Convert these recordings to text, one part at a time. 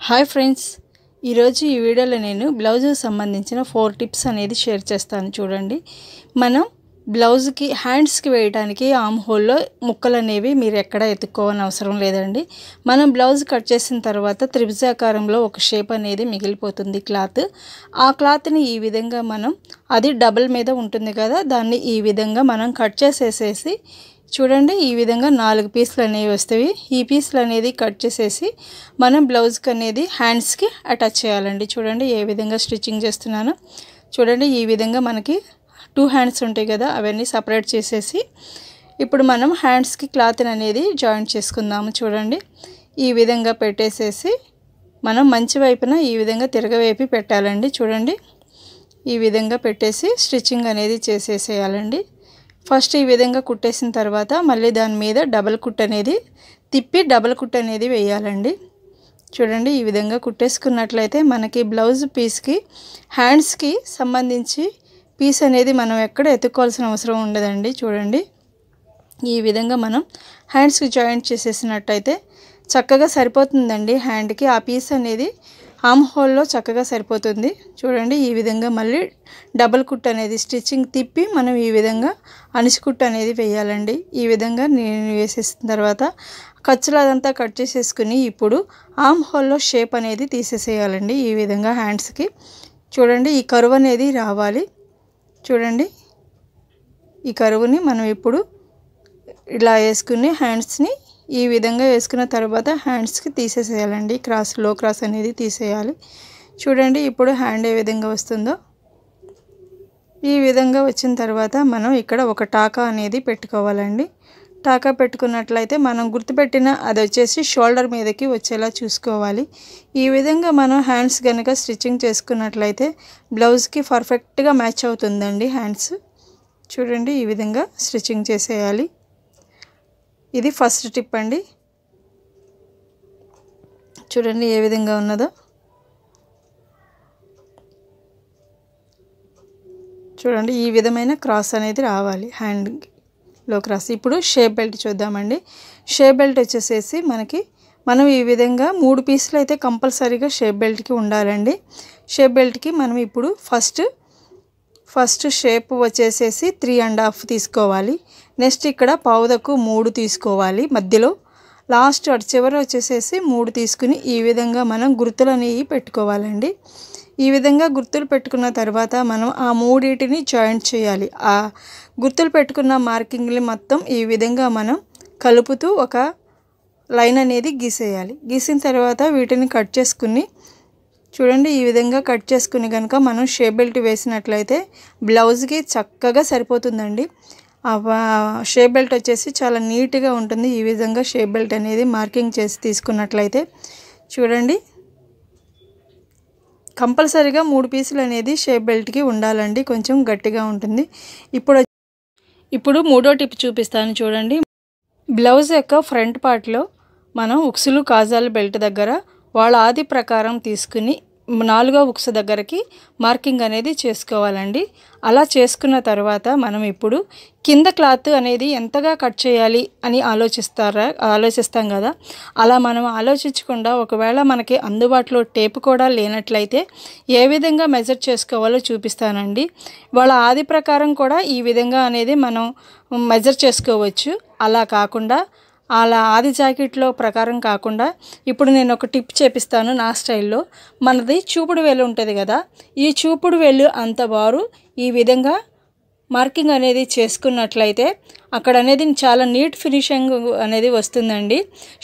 Hi friends, ఈరోజు ఈ వీడియోలో నేను బ్లౌజ్కి సంబంధించిన 4 టిప్స్ అనేది షేర్ చేస్తాను. చూడండి, మనం బ్లౌజ్కి హ్యాండ్స్కి వేయడానికి ఆర్మ్ హోల్లో ముక్కలు అనేవి మీరు ఎక్కడ ఎత్తుక్కోవని అవసరం లేదండి. మనం బ్లౌజ్ కట్ చేసిన తర్వాత త్రిభుజాకారంలో ఒక షేప్ అనేది మిగిలిపోతుంది క్లాత్. ఆ క్లాత్ని ఈ విధంగా మనం, అది డబుల్ మీద ఉంటుంది కదా, దాన్ని ఈ విధంగా మనం కట్ చేసేసేసి చూడండి, ఈ విధంగా 4 పీసులు అనేవి వస్తాయి. ఈ పీసులు అనేది కట్ చేసేసి మనం బ్లౌజ్కి అనేది హ్యాండ్స్కి అటాచ్ చేయాలండి. చూడండి ఏ విధంగా స్టిచ్చింగ్ చేస్తున్నాను. చూడండి, ఈ విధంగా మనకి 2 హ్యాండ్స్ ఉంటాయి కదా, అవన్నీ సపరేట్ చేసేసి ఇప్పుడు మనం హ్యాండ్స్కి క్లాత్ని అనేది జాయింట్ చేసుకుందాము. చూడండి, ఈ విధంగా పెట్టేసేసి మనం మంచి వైపున ఈ విధంగా తిరగవేపి పెట్టాలండి. చూడండి, ఈ విధంగా పెట్టేసి స్టిచ్చింగ్ అనేది చేసేసేయాలండి. ఫస్ట్ ఈ విధంగా కుట్టేసిన తర్వాత మళ్ళీ దాని మీద డబల్ కుట్ అనేది తిప్పి డబల్ కుట్ అనేది వేయాలండి. చూడండి, ఈ విధంగా కుట్టేసుకున్నట్లయితే మనకి బ్లౌజ్ పీస్కి హ్యాండ్స్కి సంబంధించి పీస్ అనేది మనం ఎక్కడ ఎత్తుక్కోవాల్సిన అవసరం ఉండదండి. చూడండి, ఈ విధంగా మనం హ్యాండ్స్కి జాయింట్ చేసేసినట్టయితే చక్కగా సరిపోతుందండి. హ్యాండ్కి ఆ పీస్ అనేది ఆర్మ్ హోల్లో చక్కగా సరిపోతుంది. చూడండి, ఈ విధంగా మళ్ళీ డబల్ కుట్ అనేది స్టిచ్చింగ్ తిప్పి మనం ఈ విధంగా అనిసి కుట్ అనేది వేయాలండి. ఈ విధంగా నేను వేసేసిన తర్వాత ఖర్చులు అదంతా కట్ చేసేసుకుని ఇప్పుడు ఆర్మ్ హోల్లో షేప్ అనేది తీసేసేయాలండి. ఈ విధంగా హ్యాండ్స్కి చూడండి, ఈ కర్వ్ అనేది రావాలి. చూడండి, ఈ కర్వ్ని మనం ఇప్పుడు ఇలా వేసుకుని హ్యాండ్స్ని ఈ విధంగా వేసుకున్న తర్వాత హ్యాండ్స్కి తీసేసేయాలండి. లో క్రాస్ అనేది తీసేయాలి. చూడండి, ఇప్పుడు హ్యాండ్ ఏ విధంగా వస్తుందో ఈ విధంగా వచ్చిన తర్వాత మనం ఇక్కడ ఒక టాకా అనేది పెట్టుకోవాలండి. టాకా పెట్టుకున్నట్లయితే మనం గుర్తుపెట్టిన అది వచ్చేసి షోల్డర్ మీదకి వచ్చేలా చూసుకోవాలి. ఈ విధంగా మనం హ్యాండ్స్ కనుక స్టిచ్చింగ్ చేసుకున్నట్లయితే బ్లౌజ్కి పర్ఫెక్ట్గా మ్యాచ్ అవుతుందండి హ్యాండ్స్. చూడండి, ఈ విధంగా స్టిచ్చింగ్ చేసేయాలి. ఇది ఫస్ట్ టిప్ అండి. చూడండి ఏ విధంగా ఉన్నదో. చూడండి, ఈ విధమైన క్రాస్ అనేది రావాలి హ్యాండ్లో క్రాస్. ఇప్పుడు షేప్ బెల్ట్ చూద్దామండి. షేప్ బెల్ట్ వచ్చేసేసి మనం ఈ విధంగా 3 పీసులు అయితే కంపల్సరీగా షేప్ బెల్ట్కి ఉండాలండి. షేప్ బెల్ట్కి మనం ఇప్పుడు ఫస్ట్ షేప్ వచ్చేసేసి 3.5 తీసుకోవాలి. నెక్స్ట్ ఇక్కడ పావుదకు 3 తీసుకోవాలి. మధ్యలో లాస్ట్ అటు చివర వచ్చేసేసి 3 తీసుకుని ఈ విధంగా మనం గుర్తులు అనేవి పెట్టుకోవాలండి. ఈ విధంగా గుర్తులు పెట్టుకున్న తర్వాత మనం ఆ 3 జాయింట్ చేయాలి. ఆ గుర్తులు పెట్టుకున్న మార్కింగ్ని మొత్తం ఈ విధంగా మనం కలుపుతూ ఒక లైన్ అనేది గీసేయాలి. గీసిన తర్వాత వీటిని కట్ చేసుకుని చూడండి, ఈ విధంగా కట్ చేసుకుని కనుక మనం షేప్ బెల్ట్ వేసినట్లయితే బ్లౌజ్కి చక్కగా సరిపోతుందండి. షేప్ బెల్ట్ వచ్చేసి చాలా నీట్గా ఉంటుంది. ఈ విధంగా షేప్ బెల్ట్ అనేది మార్కింగ్ చేసి తీసుకున్నట్లయితే చూడండి, కంపల్సరీగా 3 పీసులు అనేది షేప్ బెల్ట్కి ఉండాలండి. కొంచెం గట్టిగా ఉంటుంది. ఇప్పుడు మూడో టిప్ చూపిస్తాను. చూడండి, బ్లౌజ్ యొక్క ఫ్రంట్ పార్ట్లో మనం ఉక్సులు కాజాలు బెల్ట్ దగ్గర వాళ్ళ ఆది ప్రకారం తీసుకుని 4వ ఉక్సు దగ్గరికి మార్కింగ్ అనేది చేసుకోవాలండి. అలా చేసుకున్న తర్వాత మనం ఇప్పుడు కింద క్లాత్ అనేది ఎంతగా కట్ చేయాలి అని ఆలోచిస్తాం కదా, అలా మనం ఆలోచించకుండా ఒకవేళ మనకి అందుబాటులో టేప్ కూడా లేనట్లయితే ఏ విధంగా మెజర్ చేసుకోవాలో చూపిస్తానండి. వాళ్ళ ఆది ప్రకారం కూడా ఈ విధంగా అనేది మనం మెజర్ చేసుకోవచ్చు. అలా ఆది జాకెట్లో ప్రకారం కాకుండా ఇప్పుడు నేను ఒక టిప్ చేపిస్తాను నా స్టైల్లో. మనది చూపుడు వేలు ఉంటుంది కదా, ఈ చూపుడు వేలు అంత వారు ఈ విధంగా మార్కింగ్ అనేది చేసుకున్నట్లయితే అక్కడ అనేది చాలా నీట్ ఫినిషింగ్ అనేది వస్తుందండి.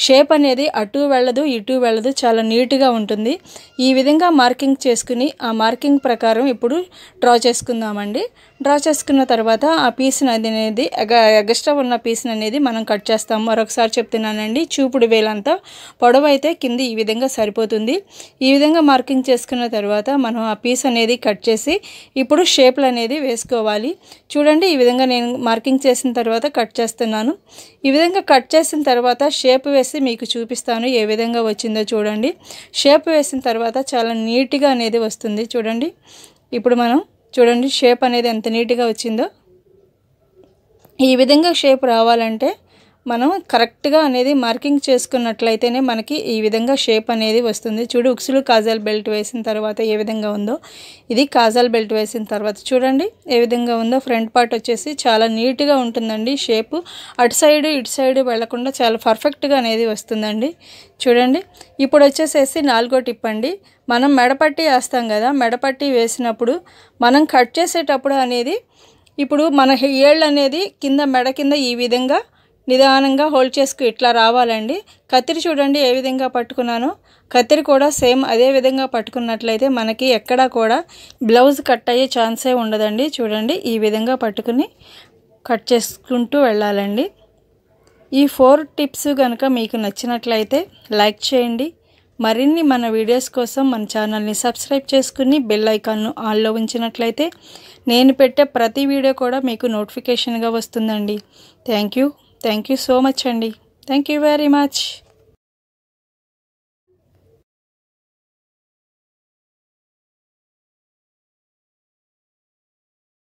షేప్ అనేది అటు వెళ్ళదు ఇటు వెళ్ళదు, చాలా నీట్గా ఉంటుంది. ఈ విధంగా మార్కింగ్ చేసుకుని ఆ మార్కింగ్ ప్రకారం ఇప్పుడు డ్రా చేసుకుందామండి. డ్రా చేసుకున్న తర్వాత ఆ పీస్ని అనేది ఎగస్ట్రా ఉన్న పీస్ని అనేది మనం కట్ చేస్తాం. మరొకసారి చెప్తున్నానండి, చూపుడు వేలంతా పొడవు అయితే కింద ఈ విధంగా సరిపోతుంది. ఈ విధంగా మార్కింగ్ చేసుకున్న తర్వాత మనం ఆ పీస్ అనేది కట్ చేసి ఇప్పుడు షేప్లు అనేది వేసుకోవాలి. చూడండి, ఈ విధంగా నేను మార్కింగ్ చేసిన తర్వాత కట్ చేస్తున్నాను. ఈ విధంగా కట్ చేసిన తర్వాత షేప్ వేసి మీకు చూపిస్తాను ఏ విధంగా వచ్చిందో. చూడండి, షేప్ వేసిన తర్వాత చాలా నీట్గా అనేది వస్తుంది. చూడండి, ఇప్పుడు మనం చూడండి షేప్ అనేది ఎంత నీట్గా వచ్చిందో. ఈ విధంగా షేప్ రావాలంటే మనం కరెక్ట్గా అనేది మార్కింగ్ చేసుకున్నట్లయితేనే మనకి ఈ విధంగా షేప్ అనేది వస్తుంది. చూడు ఉక్సులు కాజల్ బెల్ట్ వేసిన తర్వాత ఏ విధంగా ఉందో, ఇది కాజల్ బెల్ట్ వేసిన తర్వాత చూడండి ఏ విధంగా ఉందో. ఫ్రంట్ పార్ట్ వచ్చేసి చాలా నీట్గా ఉంటుందండి. షేపు అటు సైడ్ ఇటు సైడ్ వెళ్లకుండా చాలా పర్ఫెక్ట్గా అనేది వస్తుందండి. చూడండి ఇప్పుడు వచ్చేసేసి 4వ టిప్ అండి. మనం మెడపట్టి వేస్తాం కదా, మెడపట్టి వేసినప్పుడు మనం కట్ చేసేటప్పుడు అనేది ఇప్పుడు మన ఏళ్ళు అనేది కింద మెడ కింద ఈ విధంగా నిదానంగా హోల్డ్ చేసుకు ఇట్లా రావాలండి. కత్తిరి చూడండి ఏ విధంగా పట్టుకున్నానో, కత్తిరి కూడా సేమ్ అదే విధంగా పట్టుకున్నట్లయితే మనకి ఎక్కడా కూడా బ్లౌజ్ కట్ అయ్యే ఛాన్సే ఉండదండి. చూడండి ఈ విధంగా పట్టుకుని కట్ చేసుకుంటూ వెళ్ళాలండి. ఈ 4 టిప్స్ కనుక మీకు నచ్చినట్లయితే లైక్ చేయండి. మరిన్ని మన వీడియోస్ కోసం మన ఛానల్ని సబ్స్క్రైబ్ చేసుకుని బెల్ ఐకాన్ను ఆన్లో ఉంచినట్లయితే నేను పెట్టే ప్రతి వీడియో కూడా మీకు నోటిఫికేషన్గా వస్తుందండి. థ్యాంక్ యూ సో మచ్ అండి. Thank you very much.